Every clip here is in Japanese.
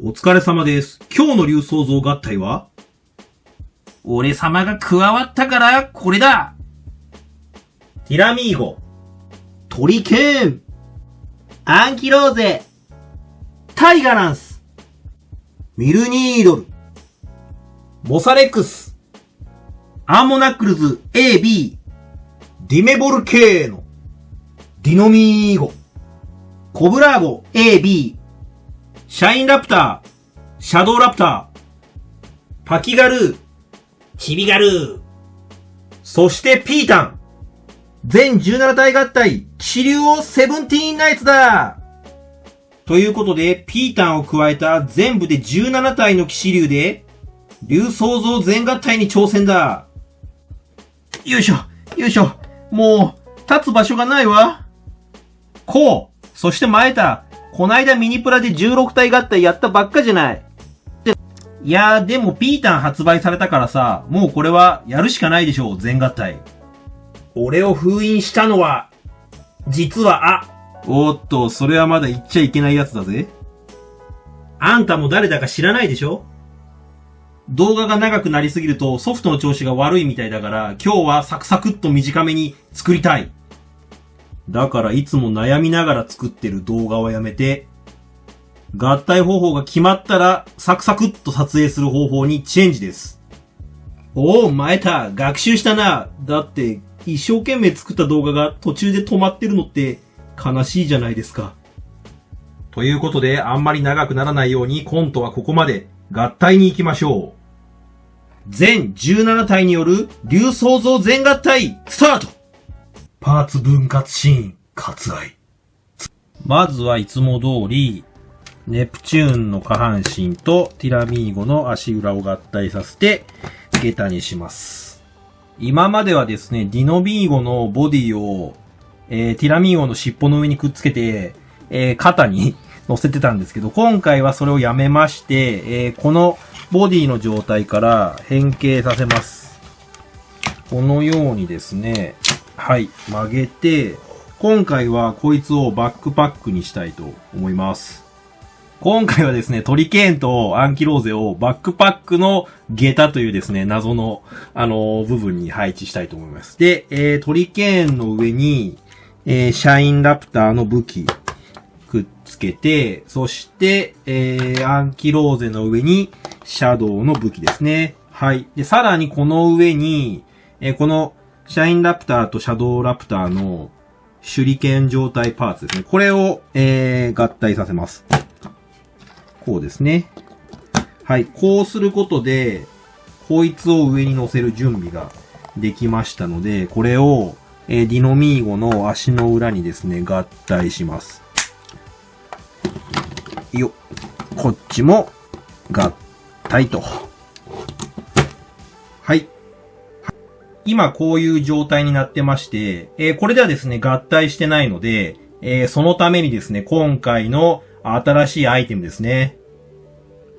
お疲れ様です。今日の竜創造合体は俺様が加わったから、これだ。ティラミーゴ、トリケーン、アンキローゼ、タイガランス、ミルニードル、モサレックス、アンモナックルズ AB、ディメボルケーノ、ディノミーゴ、コブラーゴ AB、シャインラプター、シャドウラプター、パキガルー、チビガルー。そしてピータン。全17体合体、騎士竜王セブンティーンナイツだ。ということで、ピータンを加えた全部で17体の騎士竜で、竜創造全合体に挑戦だ。よいしょ、よいしょ。もう、立つ場所がないわ。こう、そして前田、こないだミニプラで16体合体やったばっかじゃない。いやーでもピータン発売されたからさ、もうこれはやるしかないでしょう、全合体。俺を封印したのは、実は、おーっと、それはまだ言っちゃいけないやつだぜ。あんたも誰だか知らないでしょ？動画が長くなりすぎるとソフトの調子が悪いみたいだから、今日はサクサクっと短めに作りたい。だからいつも悩みながら作ってる動画をやめて、合体方法が決まったらサクサクっと撮影する方法にチェンジです。おお、前田、学習したな。だって、一生懸命作った動画が途中で止まってるのって悲しいじゃないですか。ということで、あんまり長くならないようにコントはここまで。合体に行きましょう。全17体による竜創造全合体、スタート！パーツ分割シーン、割愛。まずはいつも通り、ネプチューンの下半身とティラミーゴの足裏を合体させて、下駄にします。今まではですね、ディノミーゴのボディを、ティラミーゴの尻尾の上にくっつけて、肩に乗せてたんですけど、今回はそれをやめまして、このボディの状態から変形させます。このようにですね、はい、曲げて、今回はこいつをバックパックにしたいと思います。今回はですね、トリケーンとアンキローゼをバックパックの下駄というですね、謎の、部分に配置したいと思います。で、トリケーンの上に、シャインラプターの武器、くっつけて、そして、アンキローゼの上に、シャドウの武器ですね。はい。で、さらにこの上に、この、シャインラプターとシャドウラプターの手裏剣状態パーツですね。これを、合体させます。こうですね。はい。こうすることで、こいつを上に乗せる準備ができましたので、これを、ディノミーゴの足の裏にですね、合体します。よっ。こっちも、合体と。はい。今こういう状態になってまして、これではですね、合体してないので、そのためにですね、今回の新しいアイテムですね。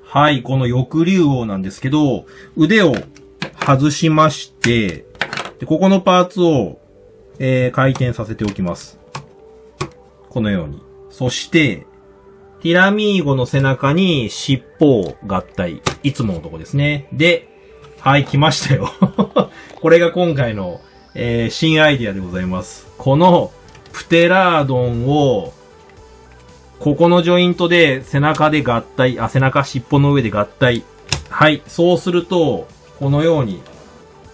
はい、この翼竜王なんですけど、腕を外しまして、でここのパーツを、回転させておきます。このように。そして、ティラミーゴの背中に尻尾を合体。いつものとこですね。で、はい、来ましたよ。これが今回の、新アイディアでございます。このプテラードンを、ここのジョイントで背中で合体、背中尻尾の上で合体。はい、そうすると、このように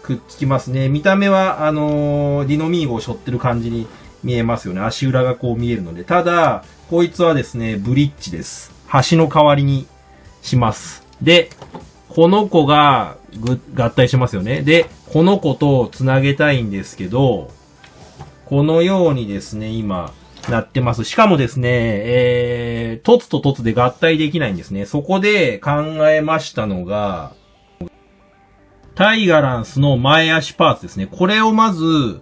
くっつきますね。見た目は、ディノミーゴを背負ってる感じに見えますよね。足裏がこう見えるので。ただ、こいつはですね、ブリッジです。橋の代わりにします。で、この子が合体しますよね。で、この子と繋げたいんですけど、このようにですね、今、なってます。しかもですね、凸と凸で合体できないんですね。そこで考えましたのが、タイガランスの前足パーツですね。これをまず、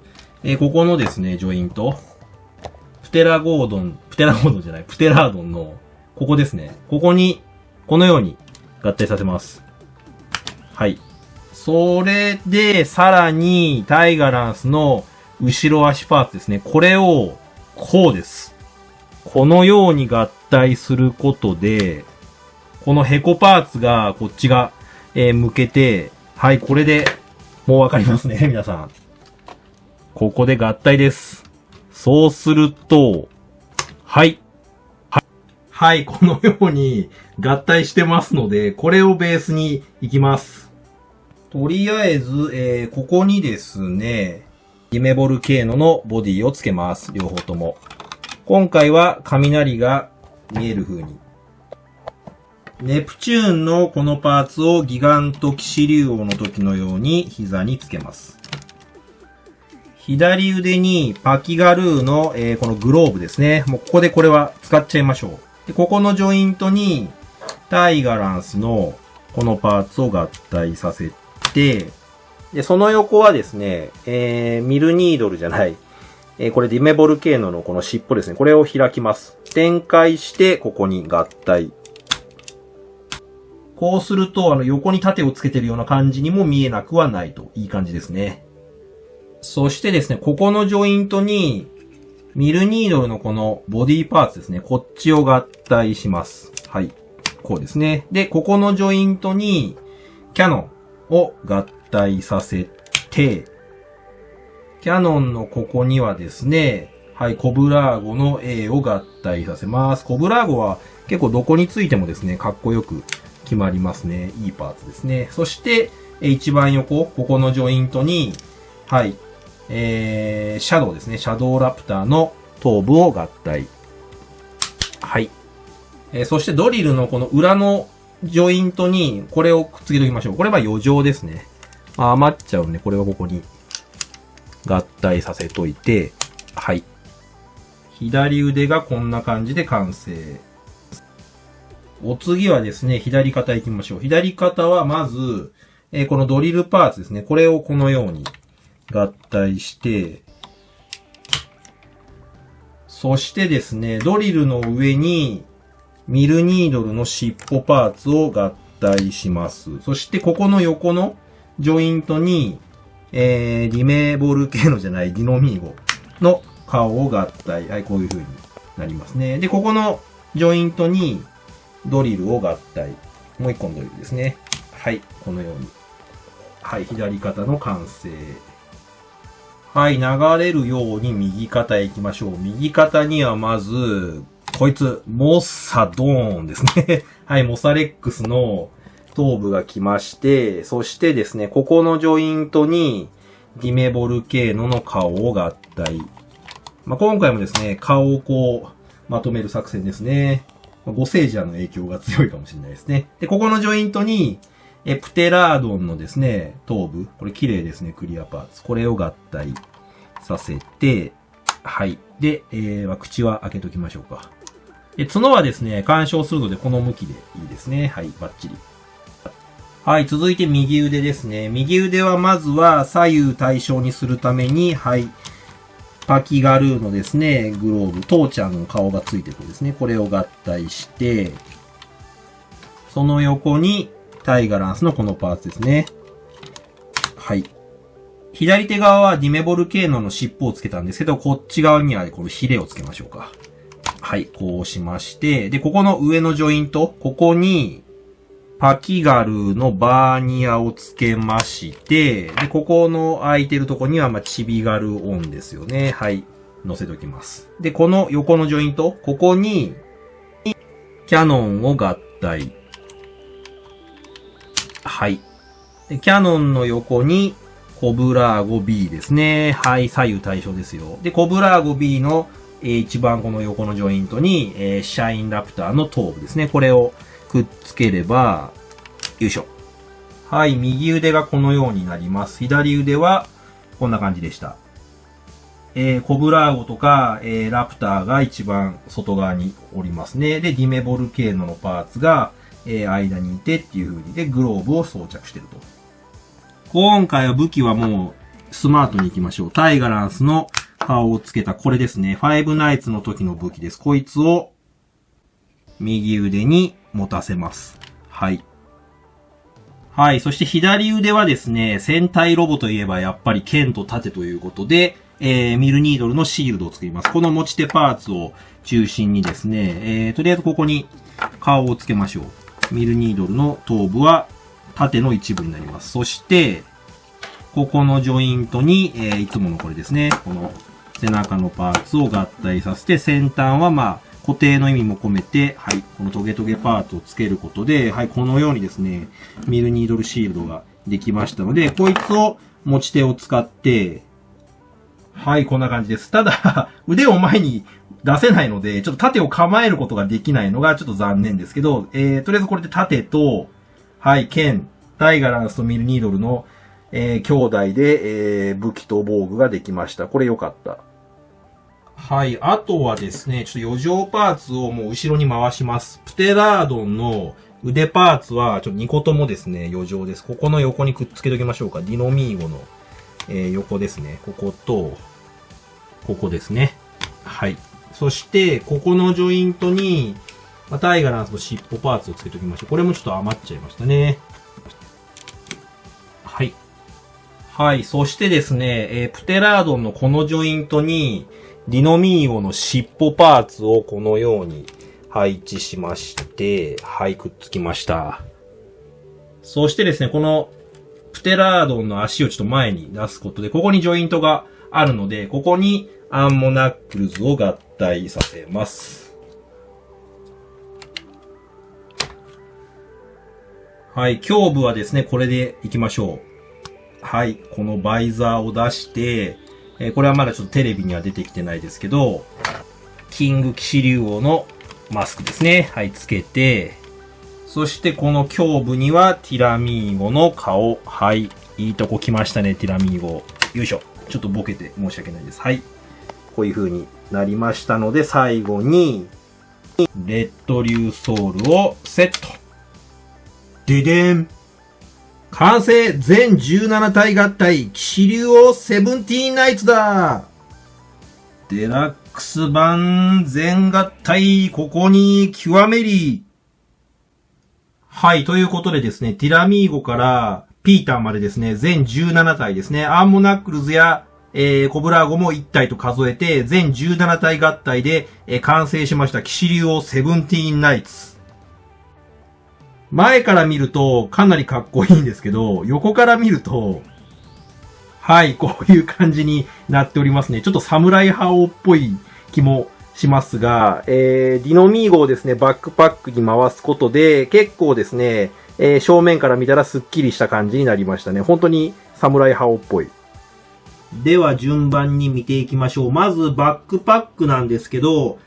ここのですね、ジョイント。プテラードンの、ここですね。ここに、このように合体させます。はい。それで、さらに、タイガランスの後ろ足パーツですね。これを、こうです。このように合体することで、このヘコパーツがこっちが、向けて、はい、これで、もうわかりますね、皆さん。ここで合体です。そうすると、はい。はい、このように合体してますので、これをベースに行きます。とりあえず、ここにですね、ディメボルケーノのボディをつけます。両方とも。今回は雷が見える風に。ネプチューンのこのパーツをギガント騎士竜王の時のように膝につけます。左腕にパキガルーの、このグローブですね。もうここでこれは使っちゃいましょう。で、ここのジョイントにタイガランスのこのパーツを合体させて、で、その横はですね、ミルニードルじゃない、これディメボルケーノのこの尻尾ですね。これを開きます。展開してここに合体。こうすると、横に盾をつけてるような感じにも見えなくはないと。いい感じですね。そしてですね、ここのジョイントに、ミルニードルのこのボディパーツですね。こっちを合体します。はい。こうですね。で、ここのジョイントに、キャノンを合体させて、キャノンのここにはですね、はい、コブラーゴの A を合体させます。コブラーゴは結構どこについてもですね、かっこよく決まりますね。いいパーツですね。そして、一番横、ここのジョイントに、はい、シャドウですね。シャドウラプターの頭部を合体。はい。そしてドリルのこの裏のジョイントに、これをくっつけておきましょう。これは余剰ですね。余っちゃうんで、これはここに合体させといて、はい。左腕がこんな感じで完成。お次はですね、左肩行きましょう。左肩はまず、このドリルパーツですね。これをこのように合体して、そしてですね、ドリルの上にミルニードルの尻尾パーツを合体します。そしてここの横のジョイントに、ディメボルケーノじゃない、ディノミーゴの顔を合体。はい、こういう風になりますね。で、ここのジョイントにドリルを合体。もう一個のドリルですね。はい、このように。はい、左肩の完成。はい、流れるように右肩へ行きましょう。右肩にはまず、こいつ、モッサドーンですね。はい、モサレックスの頭部が来まして、そしてですね、ここのジョイントに、ディメボルケーノの顔を合体。今回もですね、顔をこう、まとめる作戦ですね。ゴセージャーの影響が強いかもしれないですね。で、ここのジョイントに、プテラードンのですね、頭部。これ綺麗ですね、クリアパーツ。これを合体させて、はい。で、口は開けときましょうか。で、角はですね、干渉するのでこの向きでいいですね。はい、バッチリ。はい、続いて右腕ですね。右腕はまずは左右対称にするために、はい。パキガルーのですね、グローブ、父ちゃんの顔がついてるですね。これを合体して、その横にタイガランスのこのパーツですね。はい。左手側はディメボルケーノの尻尾をつけたんですけど、こっち側にはこのヒレをつけましょうか。はい、こうしまして、で、ここの上のジョイント、ここに、パキガルーのバーニアをつけまして、で、ここの空いてるとこには、チビガルオンですよね。はい。乗せときます。で、この横のジョイント、ここに、キャノンを合体。はい。で、キャノンの横に、コブラーゴ B ですね。はい、左右対称ですよ。で、コブラーゴ B の、一番この横のジョイントに、シャインラプターの頭部ですね。これをくっつければ、よいしょ。はい、右腕がこのようになります。左腕は、こんな感じでした。コブラーゴとか、ラプターが一番外側におりますね。で、ディメボルケーノのパーツが、間にいてっていう風に、で、グローブを装着してると。今回は武器はもう、スマートに行きましょう。タイガランスの顔をつけたこれですね。ファイブナイツの時の武器です。こいつを、右腕に持たせます。はい。はい。そして左腕はですね、戦隊ロボといえばやっぱり剣と盾ということで、ミルニードルのシールドを作ります。この持ち手パーツを中心にですね、とりあえずここに顔をつけましょう。ミルニードルの頭部は縦の一部になります。そして、ここのジョイントに、いつものこれですね。この背中のパーツを合体させて、先端は固定の意味も込めて、はい、このトゲトゲパーツをつけることで、はい、このようにですね、ミルニードルシールドができましたので、こいつを持ち手を使って、はい、こんな感じです。ただ、腕を前に出せないので、ちょっと盾を構えることができないのがちょっと残念ですけど、とりあえずこれで盾と、はい、剣、タイガランスとミルニードルの、兄弟で、武器と防具ができました。これ良かった。はい。あとはですね、ちょっと余剰パーツをもう後ろに回します。プテラードンの腕パーツは、ちょっと2個ともですね、余剰です。ここの横にくっつけときましょうか。ディノミーゴの、横ですね。ここと、ここですね。はい。そして、ここのジョイントに、タイガランスの尻尾パーツをつけときましょう。これもちょっと余っちゃいましたね。はい。はい。そしてですね、プテラードンのこのジョイントに、ディノミーゴの尻尾パーツをこのように配置しまして、はい、くっつきました。そしてですね、このプテラードンの足をちょっと前に出すことで、ここにジョイントがあるので、ここにアンモナックルズを合体させます。はい、胸部はですね、これでいきましょう。はい、このバイザーを出して、これはまだちょっとテレビには出てきてないですけど、キング騎士竜王のマスクですね。はい、つけて、そしてこの胸部にはティラミーゴの顔。はい、いいとこ来ましたね、ティラミーゴ。よいしょ。ちょっとボケて申し訳ないです。はい。こういう風になりましたので、最後に、レッド竜ソウルをセット。ででん。完成全17体合体騎士竜王セブンティーンナイツだ。デラックス版全合体ここに極めり。はい、ということでですね、ティラミーゴからピーターまでですね、全17体ですね、アンモナックルズや、コブラーゴも1体と数えて、全17体合体で、完成しました騎士竜王セブンティーンナイツ。前から見るとかなりかっこいいんですけど、横から見ると、はい、こういう感じになっておりますね。ちょっと侍派王っぽい気もしますが、ディノミーゴをですね、バックパックに回すことで、結構ですね、正面から見たらスッキリした感じになりましたね。本当に侍派王っぽい。では順番に見ていきましょう。まずバックパックなんですけど、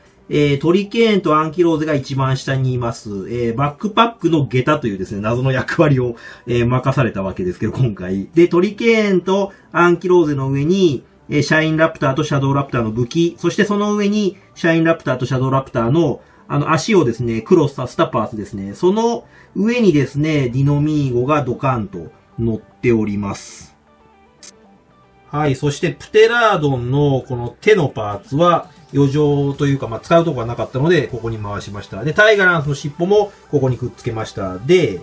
トリケーンとアンキローゼが一番下にいます。バックパックの下駄というですね、謎の役割を、任されたわけですけど、今回。で、トリケーンとアンキローゼの上に、シャインラプターとシャドウラプターの武器、そしてその上に、シャインラプターとシャドウラプターの、足をですね、クロスさせたパーツですね。その上にですね、ディノミーゴがドカンと乗っております。はい、そしてプテラードンのこの手のパーツは、余剰というか、使うとこがなかったので、ここに回しました。で、タイガランスの尻尾もここにくっつけました。で、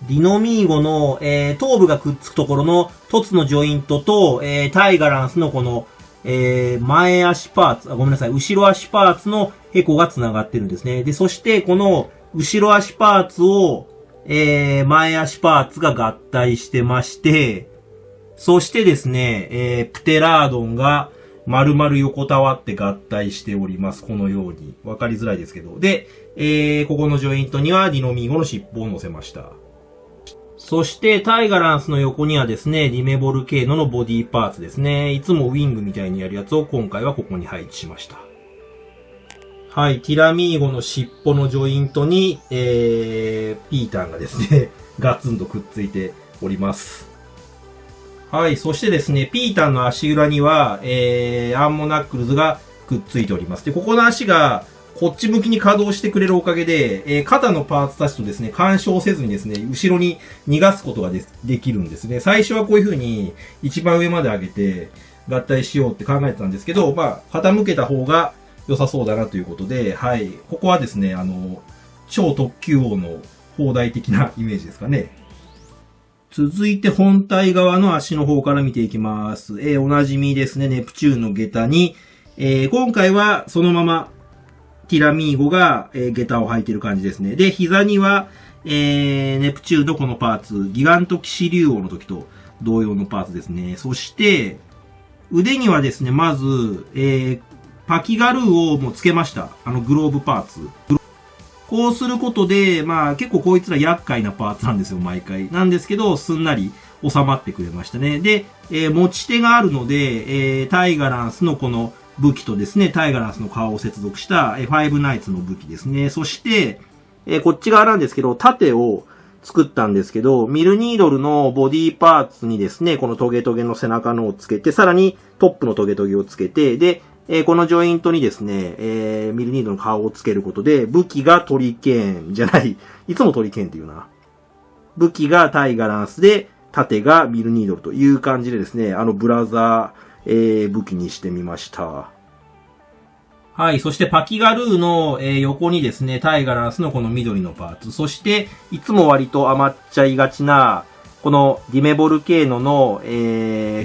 ディノミーゴの、頭部がくっつくところのトツのジョイントと、タイガランスのこの、前足パーツ、ごめんなさい、後ろ足パーツのヘコが繋がってるんですね。で、そしてこの後ろ足パーツを、前足パーツが合体してまして、そしてですね、プテラードンが丸々横たわって合体しております。このように。わかりづらいですけど。で、ここのジョイントにはディノミーゴの尻尾を乗せました。そして、タイガランスの横にはですね、リメボルケーノのボディパーツですね。いつもウィングみたいにやるやつを今回はここに配置しました。はい、ティラミーゴの尻尾のジョイントに、ピーターがですね、ガツンとくっついております。はい。そしてですね、ピーターの足裏には、アンモナックルズがくっついております。で、ここの足が、こっち向きに稼働してくれるおかげで、肩のパーツたちとですね、干渉せずにですね、後ろに逃がすことができるんですね。最初はこういう風に、一番上まで上げて、合体しようって考えてたんですけど、傾けた方が良さそうだなということで、はい。ここはですね、超特急王の砲台的なイメージですかね。続いて本体側の足の方から見ていきます。おなじみですね、ネプチューンの下駄に、今回はそのままティラミーゴが、下駄を履いてる感じですね。で、膝には、ネプチューンのこのパーツ、ギガント騎士竜王の時と同様のパーツですね。そして、腕にはですね、まず、パキガルーをもうつけました。グローブパーツ。こうすることで、まあ結構こいつら厄介なパーツなんですよ、毎回。なんですけど、すんなり収まってくれましたね。で、持ち手があるので、タイガランスのこの武器とですね、タイガランスの顔を接続した、ファイブナイツの武器ですね。そして、こっち側なんですけど、盾を作ったんですけど、ミルニードルのボディパーツにですね、このトゲトゲの背中のをつけて、さらにトップのトゲトゲをつけて、で、このジョイントにですね、ミルニードルの顔をつけることで、武器がトリケーンじゃない、いつもトリケーンっていうな。武器がタイガランスで、盾がミルニードルという感じでですね、ブラザー、武器にしてみました。はい。そしてパキガルーの、横にですね、タイガランスのこの緑のパーツ。そして、いつも割と余っちゃいがちな、このディメボルケーノの、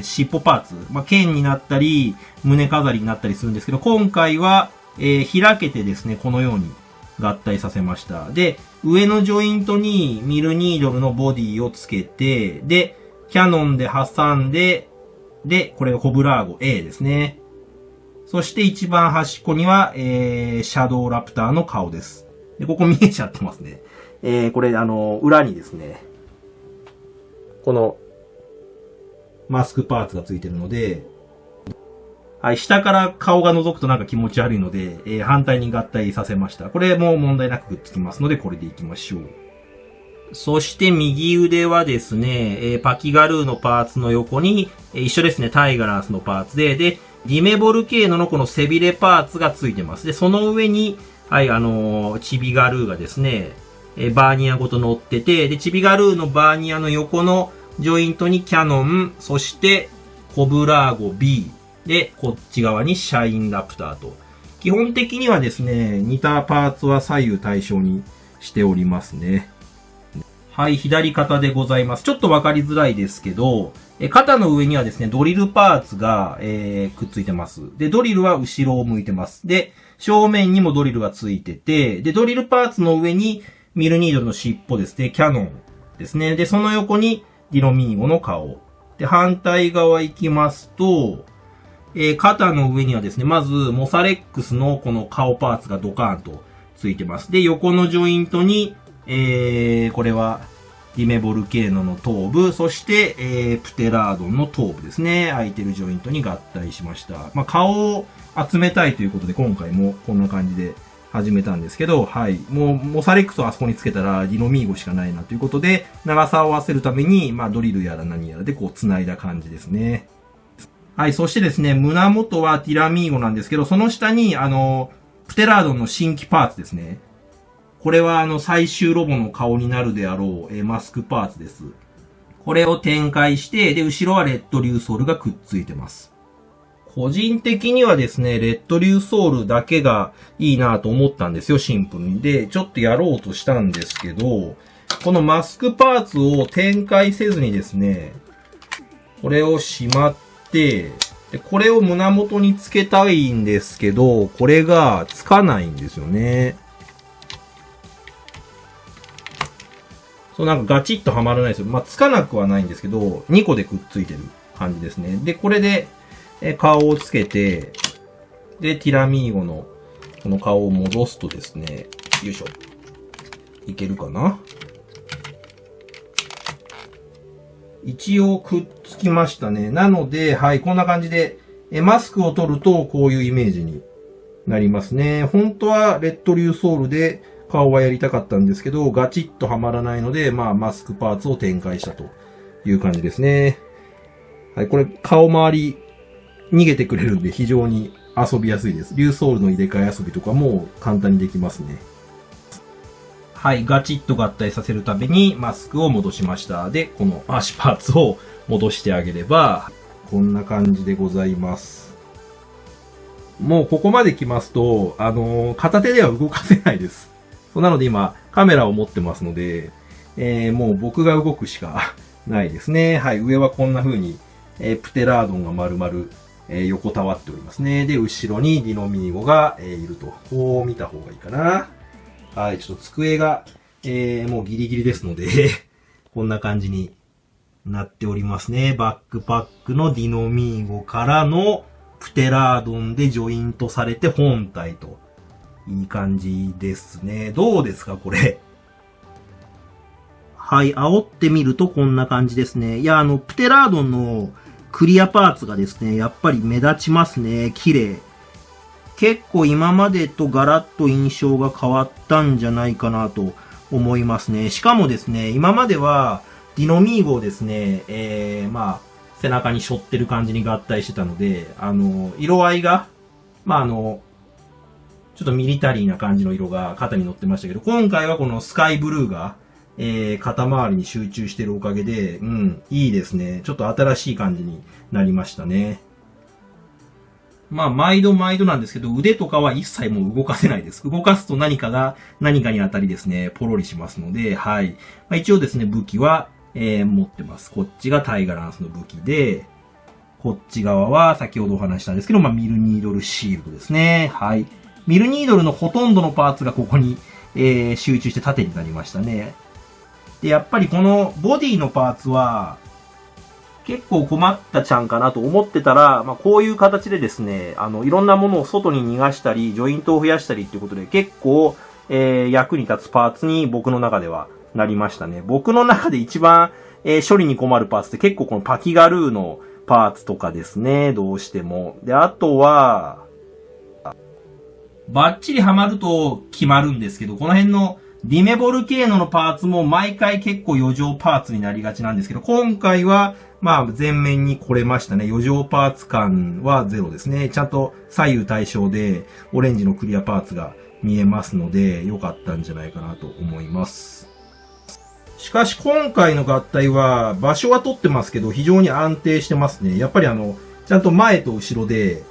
尻尾パーツ。まあ、剣になったり、胸飾りになったりするんですけど、今回は、開けてですね、このように合体させました。で、上のジョイントにミルニードルのボディをつけて、で、キャノンで挟んで、で、これがコブラーゴ A ですね。そして一番端っこには、シャドウラプターの顔です。で、ここ見えちゃってますね。これ、裏にですね、この、マスクパーツがついてるので、はい、下から顔が覗くとなんか気持ち悪いので、反対に合体させました。これも問題なくくっつきますので、これでいきましょう。そして右腕はですね、パキガルーのパーツの横に、一緒ですね、タイガランスのパーツで、で、ディメボルケーノのこの背びれパーツがついてます。で、その上に、はい、チビガルーがですね、バーニアごと乗ってて、で、チビガルーのバーニアの横のジョイントにキャノン、そしてコブラーゴ B、で、こっち側にシャインラプターと。基本的にはですね、似たパーツは左右対称にしておりますね。はい、左肩でございます。ちょっとわかりづらいですけど、肩の上にはですね、ドリルパーツが、くっついてます。で、ドリルは後ろを向いてます。で、正面にもドリルがついてて、で、ドリルパーツの上にミルニードルの尻尾ですね、キャノンですね。で、その横にディロミーゴの顔。で、反対側行きますと、肩の上にはですね、まず、モサレックスのこの顔パーツがドカーンとついてます。で、横のジョイントに、これは、ディメボルケーノの頭部、そして、プテラードンの頭部ですね。空いてるジョイントに合体しました。まあ、顔を集めたいということで、今回もこんな感じで始めたんですけど、はい。もう、モサレックスをあそこにつけたら、ディロミーゴしかないなということで、長さを合わせるために、まあ、ドリルやら何やらでこう、繋いだ感じですね。はい。そしてですね、胸元はティラミーゴなんですけど、その下に、プテラードンの新規パーツですね。これは最終ロボの顔になるであろう、マスクパーツです。これを展開して、で、後ろはレッドリューソールがくっついてます。個人的にはですね、レッドリューソールだけがいいなと思ったんですよ、シンプルに。で、ちょっとやろうとしたんですけど、このマスクパーツを展開せずにですね、これをしまって、で、これを胸元につけたいんですけど、これがつかないんですよね。そう、なんかガチッとはまらないですよ。まあ、つかなくはないんですけど、2個でくっついてる感じですね。で、これで、顔をつけて、で、ティラミーゴの、この顔を戻すとですね、よいしょ。いけるかな？一応くっつきましたね。なので、はい、こんな感じで、マスクを取ると、こういうイメージになりますね。本当は、レッドリューソールで、顔はやりたかったんですけど、ガチッとはまらないので、まあ、マスクパーツを展開したという感じですね。はい、これ、顔周り、逃げてくれるんで非常に遊びやすいです。リューソールの入れ替え遊びとかも簡単にできますね。はい、ガチッと合体させるためにマスクを戻しました。で、この足パーツを戻してあげれば、こんな感じでございます。もうここまで来ますと、片手では動かせないです。なので今、カメラを持ってますので、もう僕が動くしかないですね。はい、上はこんな風に、プテラードンが丸々横たわっておりますね。で、後ろにディノミーゴが、いると。こう見た方がいいかな。はい、ちょっと机が、もうギリギリですので、こんな感じになっておりますね。バックパックのディノミーゴからのプテラードンでジョイントされて本体と。いい感じですね。どうですか、これ。はい、煽ってみるとこんな感じですね。いや、プテラードンのクリアパーツがですね、やっぱり目立ちますね。綺麗。結構今までとガラッと印象が変わったんじゃないかなと思いますね。しかもですね、今まではディノミーゴをですね、背中に背負ってる感じに合体してたので、色合いが、ちょっとミリタリーな感じの色が肩に乗ってましたけど、今回はこのスカイブルーが、肩周りに集中してるおかげで、いいですね。ちょっと新しい感じになりましたね。毎度なんですけど、腕とかは一切もう動かせないです。動かすと何かに当たりですね、ポロリしますので、はい。一応ですね、武器は、持ってます。こっちがタイガランスの武器で、こっち側は先ほどお話したんですけど、ミルニードルシールドですね。はい。ミルニードルのほとんどのパーツがここに、集中して縦になりましたね。で、やっぱりこのボディのパーツは、結構困ったちゃんかなと思ってたら、こういう形でですね、いろんなものを外に逃がしたり、ジョイントを増やしたりっていうことで結構、役に立つパーツに僕の中ではなりましたね。僕の中で一番、処理に困るパーツって結構このパキガルーのパーツとかですね、どうしても。で、あとは、バッチリハマると決まるんですけど、この辺のディメボルケーノのパーツも毎回結構余剰パーツになりがちなんですけど、今回は全面に来れましたね。余剰パーツ感はゼロですね。ちゃんと左右対称でオレンジのクリアパーツが見えますので、良かったんじゃないかなと思います。しかし今回の合体は場所は取ってますけど、非常に安定してますね。やっぱりちゃんと前と後ろで、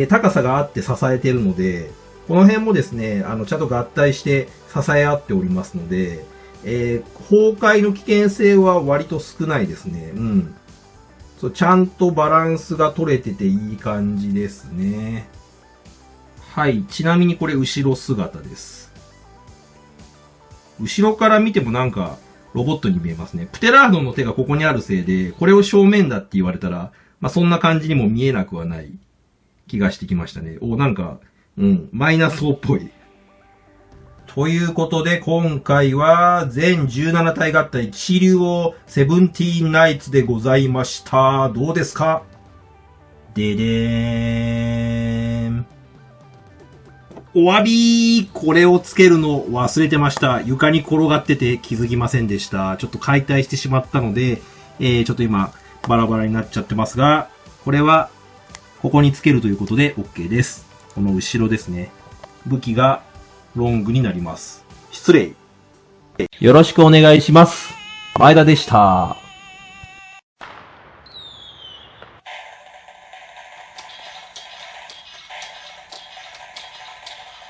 高さがあって支えてるので、この辺もですね、ちゃんと合体して支え合っておりますので、崩壊の危険性は割と少ないですね。そう、ちゃんとバランスが取れてていい感じですね。はい。ちなみにこれ後ろ姿です。後ろから見てもなんかロボットに見えますね。プテラードンの手がここにあるせいで、これを正面だって言われたら、そんな感じにも見えなくはない気がしてきましたね。なんか、マイナスっぽい。ということで、今回は全17体合体、騎士竜王17ナイツでございました。どうですか？ででーん。お詫び！これをつけるの忘れてました。床に転がってて気づきませんでした。ちょっと解体してしまったので、ちょっと今、バラバラになっちゃってますが、これは、ここにつけるということで OK です。この後ろですね。武器がロングになります。失礼。よろしくお願いします。前田でした。